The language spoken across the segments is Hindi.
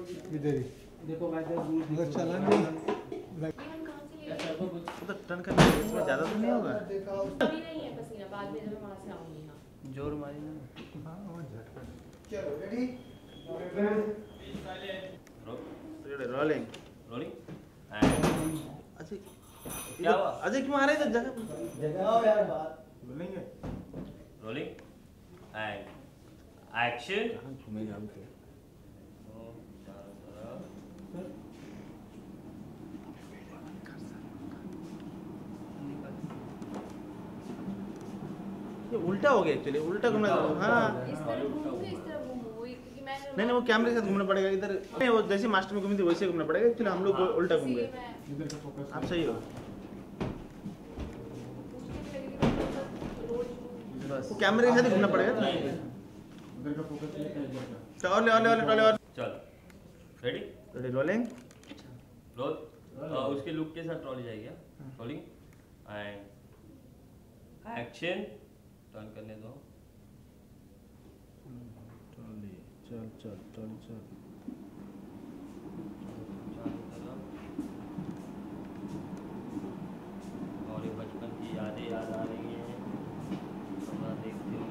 इधर ही देखो मैं अगर चला नहीं तो टर्न करने में इसमें ज़्यादा तो नहीं होगा। अभी नहीं है पसीना, बाद में जब मैं वहाँ से आऊँगी ना जोर मारी ना। हाँ वो झटका चलो रेडी रोलिंग रोलिंग अजय क्या हुआ? अजय क्यों आ रहे हैं जगह जगाओ यार बात बोलेंगे रोलिंग एंड एक्शन कहाँ घूमेंगे हम तो ये उल्टा हो गया एक्चुअली, उल्टा घूमना। हाँ इस तरह घूमूँ इस तरह घूमूँ क्योंकि मैं नहीं वो कैमरे के साथ घूमना पड़ेगा इधर नहीं, वो जैसे मास्टर में घूमी थी वैसे घूमना पड़ेगा एक्चुअली। हम लोग उल्टा घूम गए। इधर का फोकस आप सही हो बस वो कैमरे के साथ ही घूमना पड़ेगा। इधर का फोकस तो और चल रेडी रेडी रोलिंग रोल उसके लुक के साथ ट्रॉली जाएगी। रोलिंग एंड एक्शन टर्न करने दो। चल चल चल चल और ये बचपन की यादें याद आ रही हैं थोड़ा देखते हुए।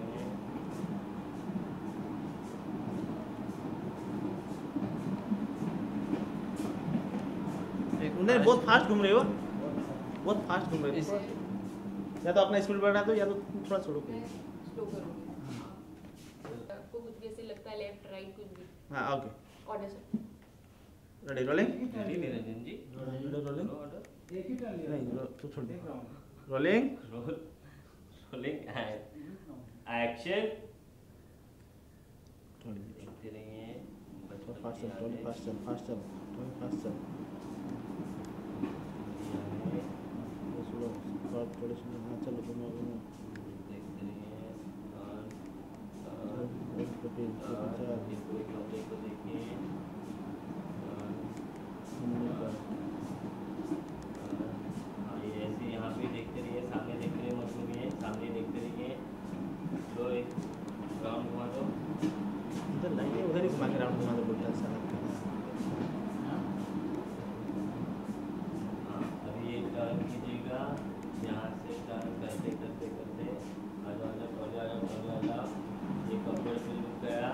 नहीं बहुत फास्ट घूम रहे हो, बहुत फास्ट घूम रहे हो। या तो अपना स्पीड बढ़ा दो या तो थोड़ा छोड़ो। स्लो करूँगी। आपको कुछ भी ऐसे लगता है लेफ्ट राइट कुछ भी हाँ okay order sir ready rolling ready Niranjan ji ready rolling order एक ही टर्न नहीं तो छोड़ दे रोलिंग रोलिंग एंड एक्शन देखते रहिए बचपन फास्ट की चल थोड़ी यादें। फास्ट चल फास्ट चल थोड़ी फास्ट चल स्लो थोड़ी स्लो हाँ चलो घूमो घूमो देखते रहिए देखिए को देखिए हाँ ये ऐसे यहाँ पे देखते रहिए, सामने देखते रहिए, मत घूमिए, सामने देखते रहिए। लो एक राउंड घुमा दो। इधर नहीं उधर ही घुमा के राउंड घुमा दो बोलता है साला। हाँ अभी ये टर्न कीजिएगा, यहाँ से टर्न करते करते करते आ जाओ ये कपड़े पे लुक गया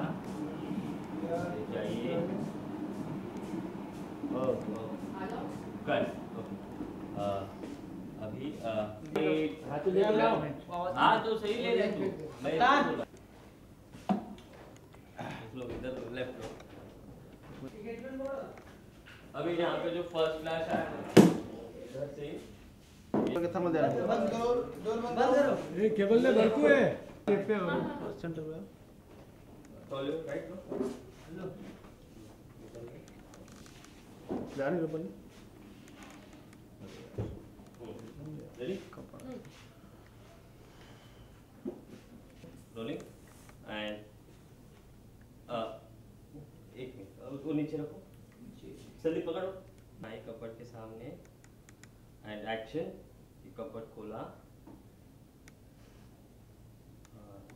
जाइए कट अभी हाँ तो सही ले रहे तू मैं लोग इधर लेफ्ट लो। अभी यहाँ पे जो फर्स्ट फ्लैश आया इधर से थर्मल दे रहा है बंद करो डोर बंद करो ये केबल ने भरकू है देखते हो सेंटर पे टॉयलेट राइट लो जा रही है रेडी रोलिंग एंड एक मिनट उसको नीचे रखो जल्दी पकड़ो नाई कपड़ के सामने एंड एक्शन ये कपड़ खोला।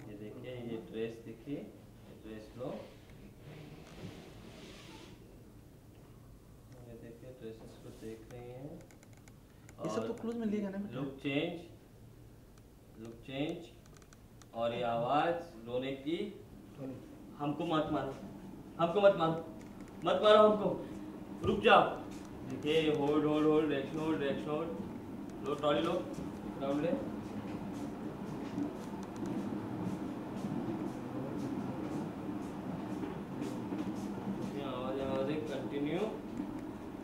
ये देखिए ये ड्रेस देखिए ये ड्रेस लो ये देखिए ड्रेसेस को देख रहे हैं ये सब तो क्लोज में लिखा ना लुक चेंज और ये आवाज रोने की। हमको मत मारो हमको रुक जाओ। देखिए होल्ड डायरेक्शन होल्ड लो ट्रॉली लो राउंड ले आवाज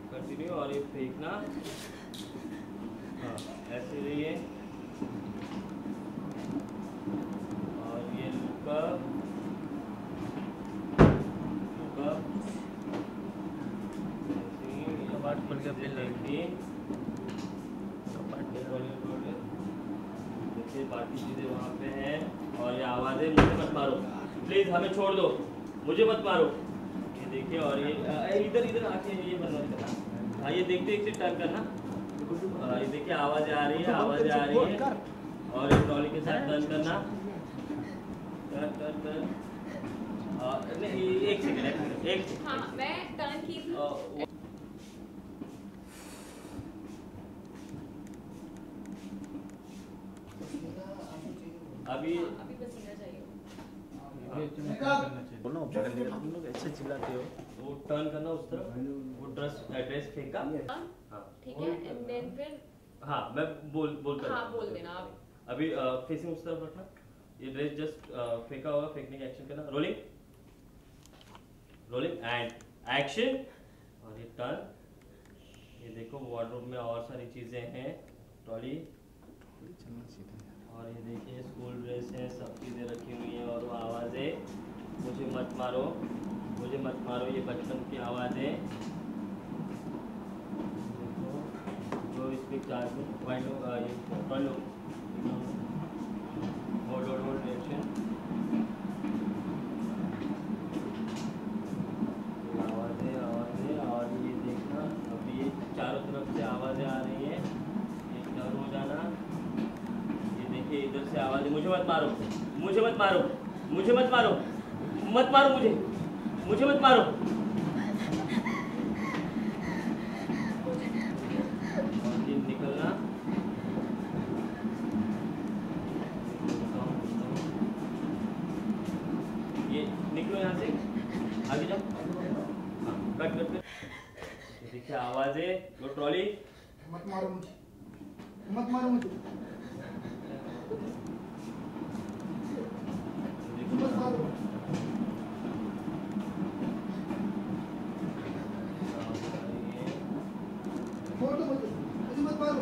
कंटिन्यू और ये फेंकना। हाँ ऐसे रहिए और ये लुक देखिए बाकी चीजें वहाँ पे हैं और ये आवाजें मुझे मत मारो प्लीज हमें छोड़ दो मुझे मत मारो। ये देखिए और ये इधर आके ये बंद करना। हाँ ये देखते एक से टर्न करना। ये देखिए आवाज आ रही है और ये ट्रॉली के साथ टर्न करना। टर्न नहीं, एक सेकंड। हाँ मैं टर्न की थी। अभी अभी पसीना चाहिए। बोलो तुम लोग ऐसे चिल्लाते हो। वो टर्न करना उस तरफ, वो ड्रेस फेंका। हाँ ठीक है एंड देन फिर हाँ मैं बोलता हाँ हूँ। बोल देना आप। अभी फेसिंग उस तरफ रखना। ये ड्रेस जस्ट फेंका होगा, फेंकने का एक्शन करना। Rolling and action. और ये टर्न। ये देखो वार्डरोब में और सारी चीजें हैं, ट्रॉली। और ये देखिए स्कूल ड्रेस है, सब चीज़ें रखी हुई हैं। और वो आवाज़ें, मुझे मत मारो, मुझे मत मारो, ये बचपन की आवाज़ें। देखो जो स्पीक चार्ज में वाइंड ये ट्रॉली होल्ड रिएक्शन। आवाज़ें और ये देखना, अभी ये चारों तरफ से आवाज़ें आ रही हैं। ये टर्न हो जाना। ये देखिए इधर से आवाज़ें, मुझे मत मारो, मुझे मत मारो, मुझे मत मारो, मत मारो मुझे, मुझे मत मारो। और ये निकलना। ये निकलो यहाँ से, आगे जाओ। Cut cut cut. ये देखिए आवाज़ें, वो ट्रॉली। मत मारो मुझे, मत मारो मुझे, मत मारो। छोड़ दो मुझे मत मारो।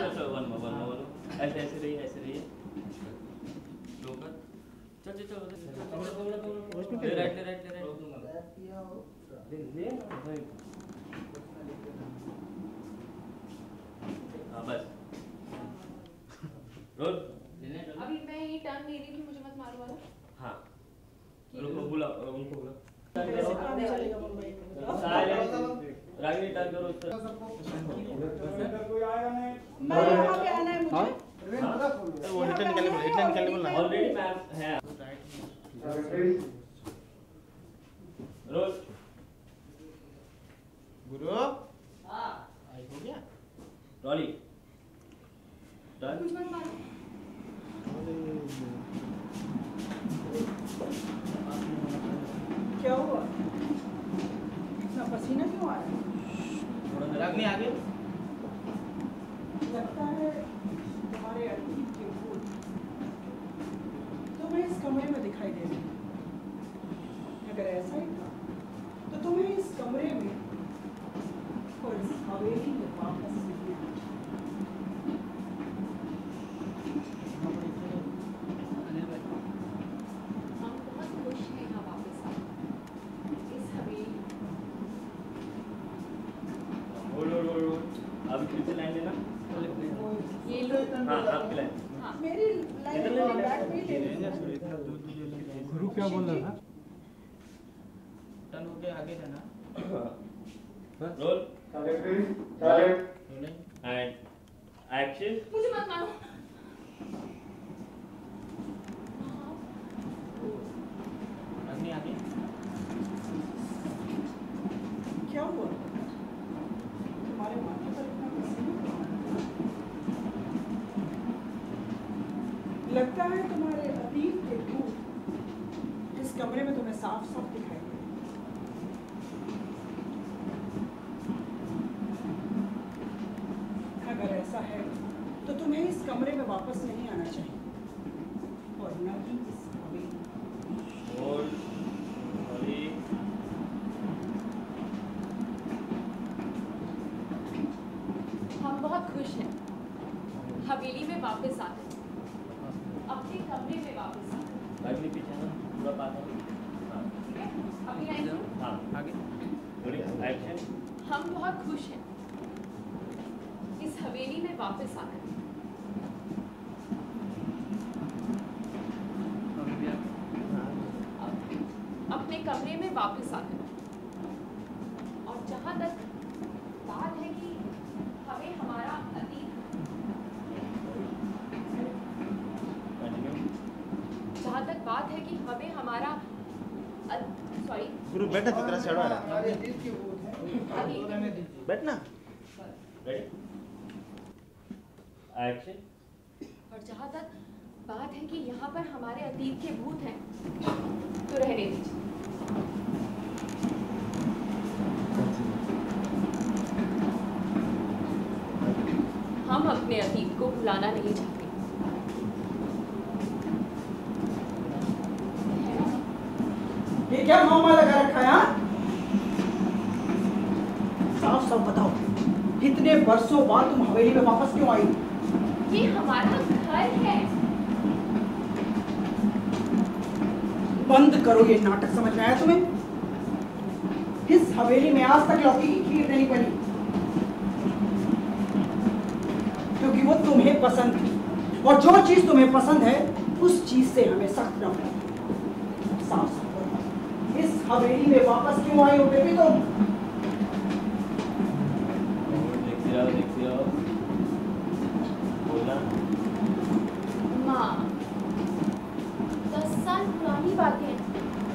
चलो वन ऐसे ऐसे रहिए चल राइट हाँ बस रोल। अभी मैं ये टर्न ले रही थी, मुझे मत मारो वाला। हाँ उनको बुला रागिनी टर्न करो उस तरफ। मैं यहाँ पे आना है मुझे। वो रिटर्न निकालने बोलना। ऑलरेडी मैम है। रोल गुरु आई हो गया रॉली डन। मुझे मत मारो। क्या हुआ? इतना पसीना क्यों आ रहा है? रागनी आगे। लगता है तुम्हारे अतीत के भूत तुम्हें इस कमरे में दिखाई दे रहे हैं। अगर ऐसा ही था तो तुम्हें इस कमरे में और इस हवेली में वापस नहीं आना चाहिए। हम बहुत खुश हैं यहाँ वापस आकर इस हवेली। रोल अब फिर से लाइन लेना। ये लो। हाँ आपकी लाइन। हाँ मेरी लाइफ इधर ले में लेना। बैठ भी ले लो। गुरु क्या बोल रहा था? टर्न होके आगे जाना। Roll and action. मुझे मत मारो। रागनी आगे। क्या हुआ? तुम्हारे माथे पर इतना पसीना क्यों आ रहा है? लगता है तुम्हारे अतीत के भूत इस कमरे में तुम्हें साफ साफ दिखाई दे रहे हैं। अगर ऐसा है तो तुम्हें इस कमरे में वापस नहीं आना चाहिए और न ही इस हवेली। रोल रॉली हम बहुत खुश हैं हवेली में वापस आकर, अपने कमरे में वापस आकर। रागनी पीछे ना पूरा पास है। हाँ ठीक है अभी लाइन लो। हाँ आगे। Rolling action. हम बहुत खुश हैं इस हवेली में वापस आकर। अभी भी आगे। अब कमरे में वापस आकर। और जहाँ तक बात है कि हमें हमारा अतीत, जहाँ तक बात है कि हमें हमारा सॉरी गुरु बैठा तो तेरा चढ़वा रहा अरे अतीत की भूत है। अतीत बैठना। Ready action. और जहाँ तक बात है कि यहाँ पर हमारे अतीत के भूत हैं, तो रहने दीजिए। हम अपने अतीत को भुलाना नहीं चाहते। ये क्या मामा लगा रखा है हाँ? साफ साफ बताओ, इतने वर्षों बाद तुम हवेली में वापस क्यों आई? ये हमारा घर है। बंद करो ये नाटक, समझ में आया तुम्हें? इस हवेली में आज तक लौकी की खीर नहीं बनी क्योंकि वो तुम्हें पसंद थी, और जो चीज तुम्हें पसंद है उस चीज से हमें सख्त नफरत है। साफ साफ बताओ, इस हवेली में वापस क्यों आई हो बेबी तुम? देखते रहो बोलना। माँ, 10 साल पुरानी बातें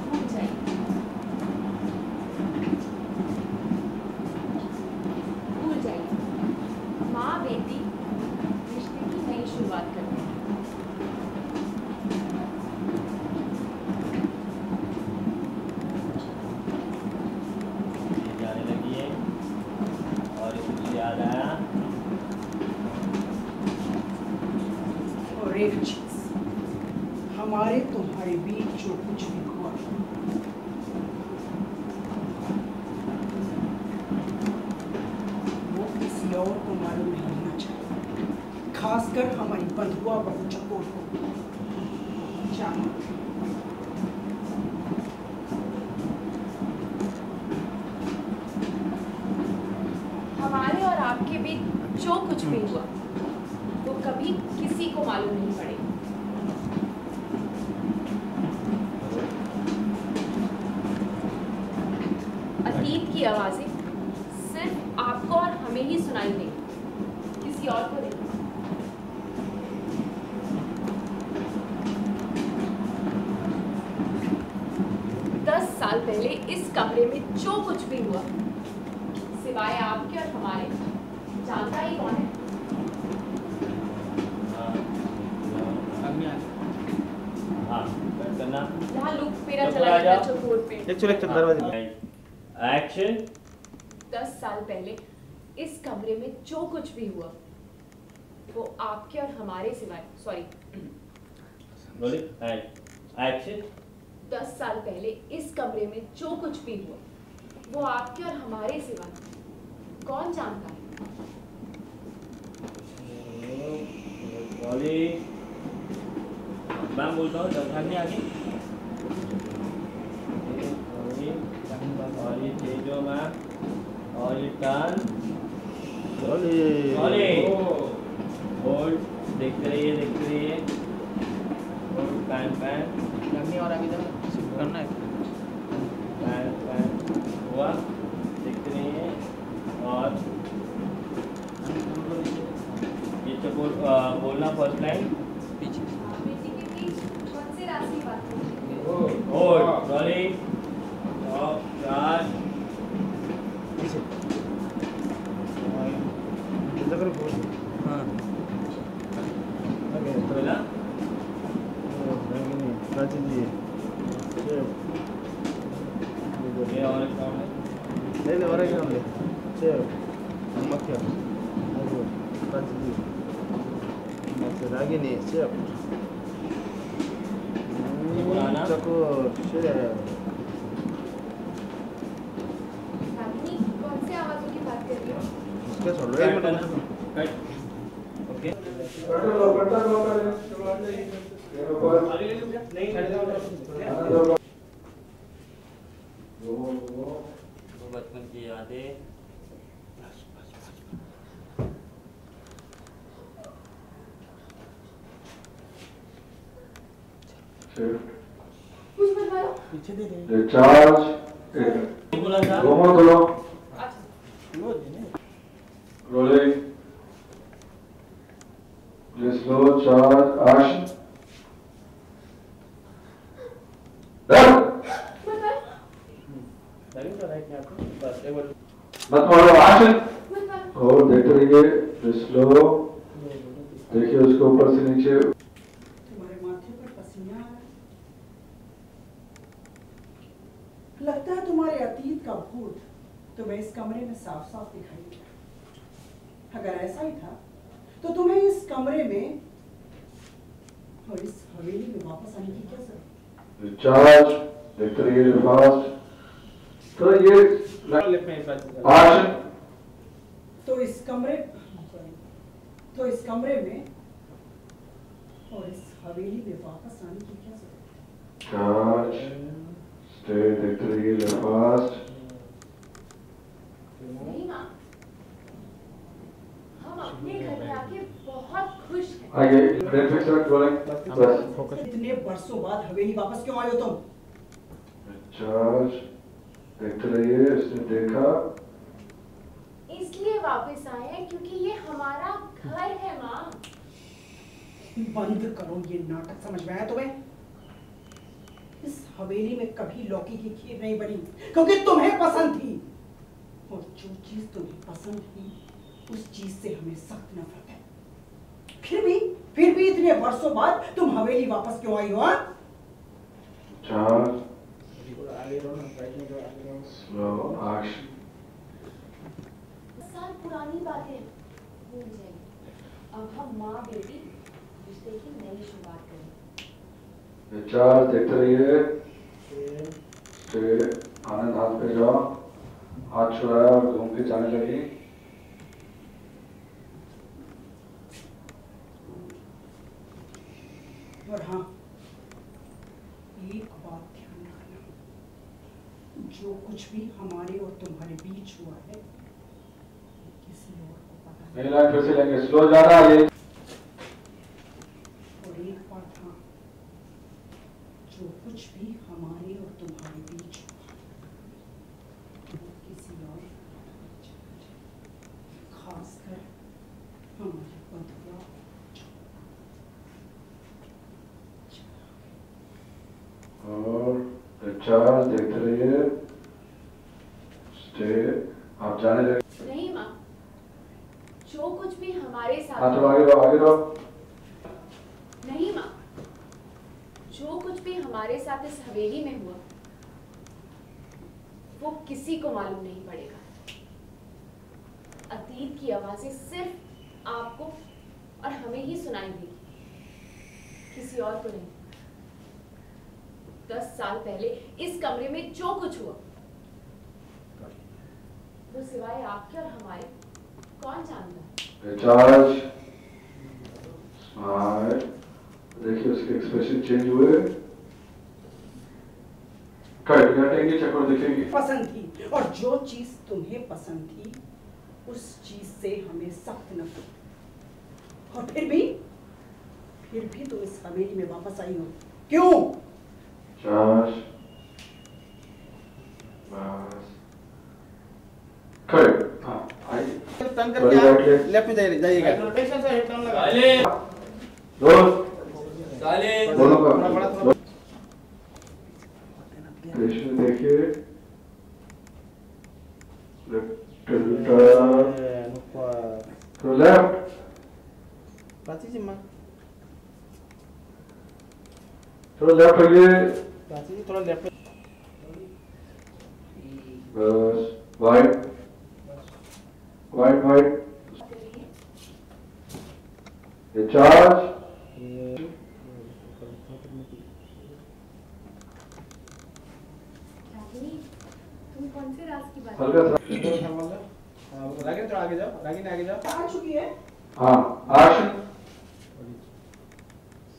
भूल जाइए। भूल जाइए। माँ बेटी रिश्ते की नई शुरुआत करते हैं। ये जाने लगी है और इसको याद आया। और एक चीज, हमारे तुम्हारे बीच जो कुछ भी हुआ, वो किसी और को मालूम नहीं होना चाहिए, खासकर हमारी बंधुआ बहू चकोर को। जानो। हमारे और आपके बीच जो कुछ भी हुआ, वो कभी किसी को मालूम नहीं पड़ेगा। अतीत की आवाजें सिर्फ आपको और हमें ही सुनाई देंगी, किसी और को नहीं। दस साल पहले इस कमरे में जो कुछ भी हुआ, सिवाय आपके और हमारे, जानता ही कौन है? हाँ कट करना। यहाँ लूप मेरा चुप चला रह गया जाओ। चकोर पे। एक चलो एक दरवाजे। एक्शन। 10 साल पहले इस कमरे में जो कुछ भी हुआ, वो आपके और हमारे सिवाय, सॉरी, बोली एक्शन। 10 साल पहले इस कमरे में जो कुछ भी हुआ, वो आपके और हमारे सिवाय कौन जानता है? बोली मैम बोलता हूँ दर्शक आगे। और ये तेजो मैम और ये टर्न। होल्ड, देखते रहिए होल्ड, पैन पैन और आगे जाओ करना है। पैन पैन हुआ, देखते रहिए। और ये चकोर बोलना फर्स्ट लाइन। पीछे बेटी के बीच कौन सी राशि बात हो? होल्ड, सॉरी और चार पीछे इधर बोल। हाँ आगे बोला। नहीं राजी जी ये और एक काम है। ले ले और एक ले चल मत क्या आगे राजी जी मत आगे नहीं चल पुराना। चको चल रागिनी, कौन से आवाजों की बात कर रही हो? उसका छोड़ लो एक मिनट कट। ओके बचपन की यादें। मुझ पर मारो। पीछे दे दे। रिचार्ज बोला था घूमो तो अच्छा वो दे दे। रोलिंग प्लीज लो चार्ज एक्शन लगेगा राइट में आपको बस एक बार मत मारो एक्शन मत मारो। और देखते रहिए प्लीज लो देखिए उसके ऊपर से नीचे तुम्हारे माथे पर पसीना आ रहा है। लगता है तुम्हारे अतीत का भूत तुम्हें इस कमरे में साफ साफ दिखाई दिया। अगर ऐसा ही था तो तुम्हें इस कमरे में और इस हवेली में वापस आने की क्या जरूरत? रिचार्ज देखते रहिए फास्ट तो ये लेफ्ट में एक्शन तो इस कमरे में और इस हवेली में वापस आने की क्या जरूरत? चार्ज स्टे देखते रहिए फास्ट नहीं माँ, हम अपने घर में आके बहुत खुश हैं। आगे नेटफ्लिक्स रख रोलिंग बस इतने बरसों बाद हवेली वापस क्यों आए हो तुम? चार्ज देखते रहिए इसने देखा इसलिए वापस आए हैं क्योंकि ये हमारा घर है माँ। बंद करो ये नाटक, समझ में आया तुम्हें? इस हवेली में कभी लौकी की खीर नहीं बनी क्योंकि तुम्हें पसंद थी, और जो चीज तुम्हें पसंद थी उस चीज से हमें सख्त नफरत है। फिर भी इतने वर्षों बाद तुम हवेली वापस क्यों आई हो? हाँ? चार्ज आगे रहो ना राइट में जो आगे रहो स्लो एक्शन साल पुरानी बातें भूल जाइए। अब हम माँ बेटी रिश्ते की नई शुरुआत करें। चार्ज देखते रहिए स्टे आनंद हाथ पे जाओ हाथ छुड़ाया और घूम के जाने लगी और हाँ, एक बात ध्यान रखना, जो कुछ भी हमारे और तुम्हारे बीच हुआ है किसी और को पता नहीं। नई लाइन फिर से लेंगे स्लो जा रहा है ये और एक बात हाँ, जो कुछ भी हमारे और तुम्हारे बीच हुआ वो किसी और को पता नहीं चलना चाहिए। खासकर हमारे बंधुआ और रिचार्ज देखते रहिए स्टे आप जाने लगे नहीं माँ, जो कुछ भी हमारे हाँ साथ तो आगे रहो नहीं माँ, जो कुछ भी हमारे साथ इस हवेली में हुआ वो किसी को मालूम नहीं पड़ेगा। अतीत की आवाजें सिर्फ आपको और हमें ही सुनाई देगी, किसी और को नहीं। 10 साल पहले इस कमरे में जो कुछ हुआ वो सिवाय आपके और हमारे कौन जानता है? रिचार्ज स्माइल देखिए उसके एक्सप्रेशन चेंज हुए कट काटेंगे चक्कर देखेंगे पसंद थी, और जो चीज तुम्हें पसंद थी उस चीज से हमें सख्त नफरत। और फिर भी तुम इस हवेली में वापस आई हो, क्यों? चार्ज बस कट हाँ आइए टर्न थोड़ी करके बैठ ले। आप लेफ्ट में जाइएगा रोटेशन से टर्न लगा दोनों दोनों थोड़ा बड़ा का थोड़ा कृष्ण देखिए टर्न तो लेफ्ट प्राची जी मां थोड़ा लेफ्ट होइए प्राची जी थोड़ा लेफ्ट बस वाइट वाइट वाइट ये चार्ज रागिनी, तुम कौन से राज की बात हल्का सा रागिनी थोड़ा आगे जाओ रागिनी आगे जाओ आ चुकी है। हाँ एक्शन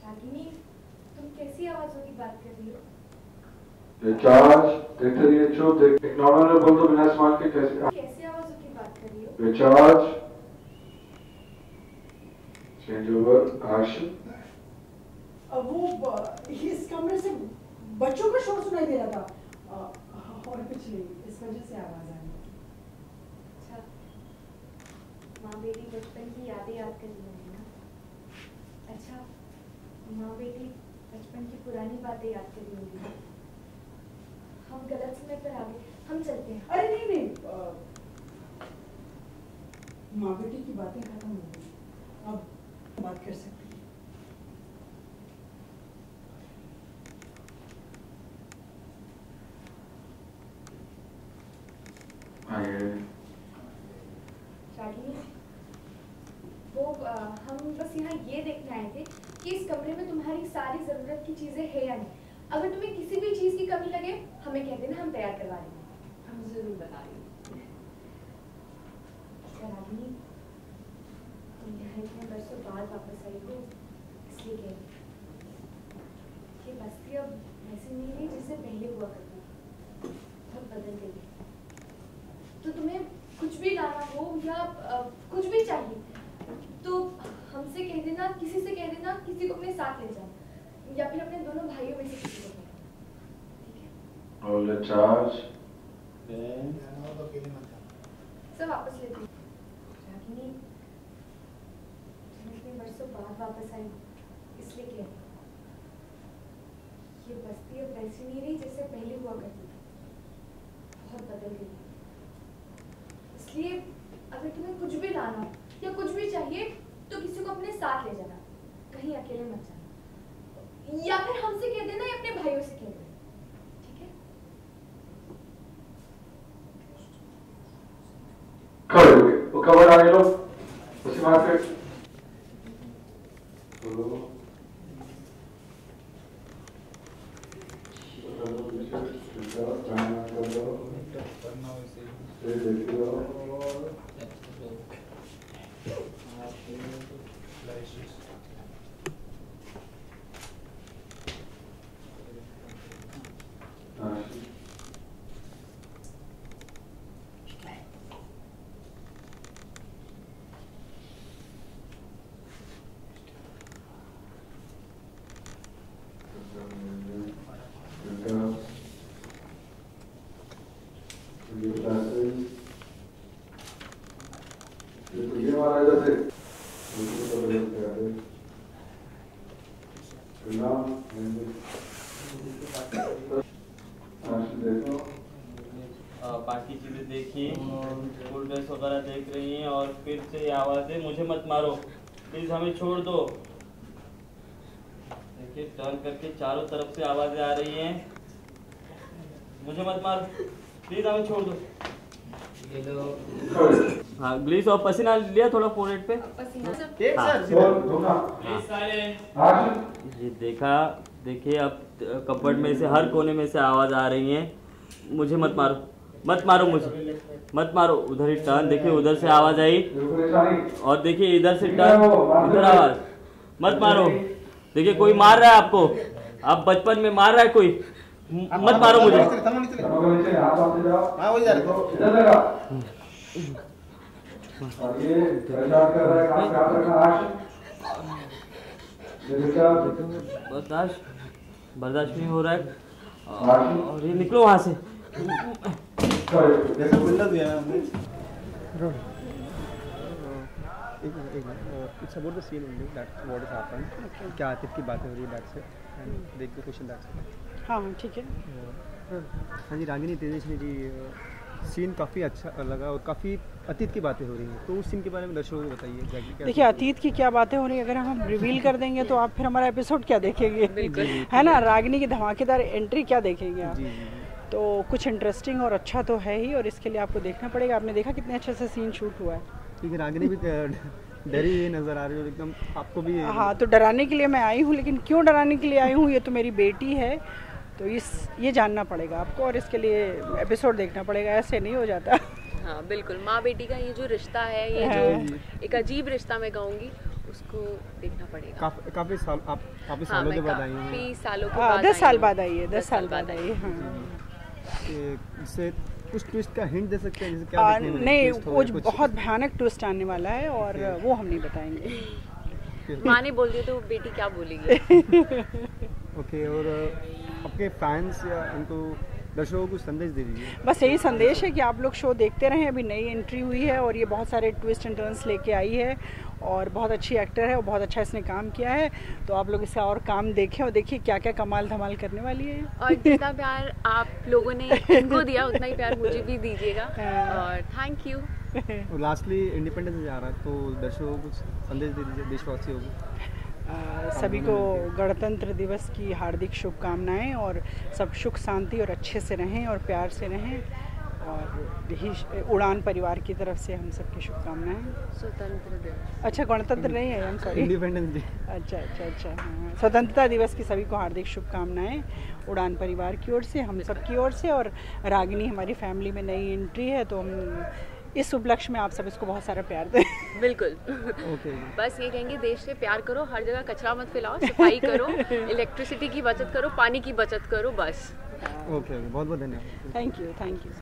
रागिनी, तुम कैसी आवाजों की बात कर रही हो? ये चार्ज देखते रहिए चुप देख एक नॉर्मल में बोल दो बिना स्माइल के कैसे कैसी आवाजों की बात कर रही हो? ये चार्ज चेंज ओवर एक्शन अब वो इस कमरे से बच्चों का शोर सुनाई दे रहा था। और कुछ नहीं, इस वजह से आवाज आ रही। अच्छा, माँ बेटी बचपन की यादें याद कर रही होंगी ना? अच्छा, माँ बेटी बचपन की पुरानी बातें याद कर रही होंगी ना? हम गलत समय पर आ गए, हम चलते हैं। अरे नहीं नहीं, माँ बेटी की बातें खत्म हो गई, अब बात कर सकते हैं। रागिनी, वो हम बस यहाँ ये देखने आए थे कि इस कमरे में तुम्हारी सारी जरूरत की चीजें है या नहीं। अगर तुम्हें किसी भी चीज की कमी लगे हमें कह देना, हम तैयार करवा देंगे। हम जरूर बता देंगे। रागिनी, तुम यहाँ इतने बरसों बाद वापस आई हो, इसलिए कह रही ये बस्ती अब वैसी नहीं रही जैसे पहले हुआ करती थी, बहुत बदल गई। तो तुम्हें कुछ भी लाना हो या कुछ भी चाहिए तो हमसे कह देना, किसी से कह देना, किसी को अपने साथ ले जाना या फिर अपने दोनों भाइयों में से किसी को कहना, ठीक है? All the charge. सब वापस लेती हूँ। रागिनी, तुम इतने बरसों बाद वापस आई इसलिए कह रही ये बस्ती अब वैसी नहीं रही जैसे पहले हुआ करती थी, बहुत बदल गई। इसलिए अगर तुम्हें कुछ भी लाना हो या कुछ भी चाहिए तो किसी को अपने साथ ले जाना, कहीं अकेले मत जाना, या फिर हमसे कह देना या अपने भाइयों से कह देना, ठीक है? खड़े हो गए, वो कवर आगे लो, उसी बात पे बोलो। बाकी चीजें देखिए, स्कूल ड्रेस वगैरह देख रही हैं और फिर से ये आवाजें, मुझे मत मारो प्लीज, हमें छोड़ दो। देखिए टर्न करके चारों तरफ से आवाजें आ रही हैं, मुझे मत मारो प्लीज, हमें छोड़ दो। हाँ ग्लीस और पसीना लिया थोड़ा फोरहेड पे। ये देखा, देखिए अब कपबोर्ड में से हर कोने में से आवाज आ रही है, मुझे मत मारो, मत मारो मुझे, मत मारो। उधर ही टर्न देखिए, उधर से आवाज आई और देखिए इधर से टर्न, इधर आवाज, मत मारो। देखिए कोई मार रहा है आपको, आप बचपन में मार रहा है कोई, मत मारो मुझे। बर्दाश्त नहीं हो रहा है और ये निकलो वहां से। It's about the scene only. That's what has happened. क्या आतिफ की बातें हो रही है बैक से, and देख the question back से। हाँ ठीक है। हाँ जी रागिनी तेजस्वी जी, सीन काफ़ी अच्छा लगा और काफ़ी अतीत की बातें हो रही हैं, तो उस सीन के बारे में दर्शकों को बताइए। देखिए अतीत की क्या बातें हो रही है, अगर हम रिवील कर देंगे तो आप फिर हमारा एपिसोड क्या देखेंगे, है ना? रागिनी की धमाकेदार एंट्री क्या देखेंगे आप? तो कुछ इंटरेस्टिंग और अच्छा तो है ही, और इसके लिए आपको देखना पड़ेगा। आपने देखा कितने अच्छे से सीन शूट हुआ है। ठीक है, रागिनी भी डरी हुई नज़र आ रही है एकदम, आपको भी? हाँ, तो डराने के लिए मैं आई हूँ, लेकिन क्यों डराने के लिए आई हूँ, ये तो मेरी बेटी है, तो ये जानना पड़ेगा आपको, और इसके लिए एपिसोड देखना पड़ेगा, ऐसे नहीं हो जाता। हाँ बिल्कुल, माँ बेटी का ये जो रिश्ता है, ये जो एक अजीब रिश्ता मैं कहूँगी, उसको देखना पड़ेगा। काफ़ी सालों के बाद आई हैं। 20 सालों के बाद, 10 साल बाद आई है, 10 साल बाद आई है। इससे कुछ ट्विस्ट का हिंट दे सकते हैं, जैसे क्या नहीं, कुछ बहुत भयानक ट्विस्ट आने वाला है और वो हम नहीं बताएंगे। माँ ने बोल दिया तो बेटी क्या बोलेगी। ओके, और आपके फैंस या उनको दर्शकों को कुछ संदेश दे दीजिए। बस यही संदेश है कि आप लोग शो देखते रहें। अभी नई एंट्री हुई है और ये बहुत सारे ट्विस्ट एंड टर्न्स लेके आई है और बहुत अच्छी एक्टर है और बहुत अच्छा इसने काम किया है। तो आप लोग इसका और काम देखें और देखिए क्या क्या कमाल धमाल करने वाली है। और जितना प्यार आप लोगों ने इनको दिया उतना ही प्यार मुझे भी दीजिएगा और थैंक यू। और लास्टली इंडिपेंडेंस जा रहा है तो दर्शकों को कुछ संदेश दे दीजिए देशवासियों को। सभी को गणतंत्र दिवस की हार्दिक शुभकामनाएं और सब सुख शांति और अच्छे से रहें और प्यार से रहें और यही उड़ान परिवार की तरफ से हम सबकी शुभकामनाएं। स्वतंत्र दिवस, अच्छा गणतंत्र नहीं है, हम सॉरी, इंडिपेंडेंस डे। अच्छा हाँ। स्वतंत्रता दिवस की सभी को हार्दिक शुभकामनाएं उड़ान परिवार की ओर से, हम सब की ओर से। और रागिनी हमारी फैमिली में नई एंट्री है तो हम इस उपलक्ष्य में आप सब इसको बहुत सारा प्यार दें। बिल्कुल। ओके। बस ये कहेंगे देश से प्यार करो, हर जगह कचरा मत फैलाओ, सफाई करो, इलेक्ट्रिसिटी की बचत करो, पानी की बचत करो, बस। ओके बहुत बहुत धन्यवाद। Thank you.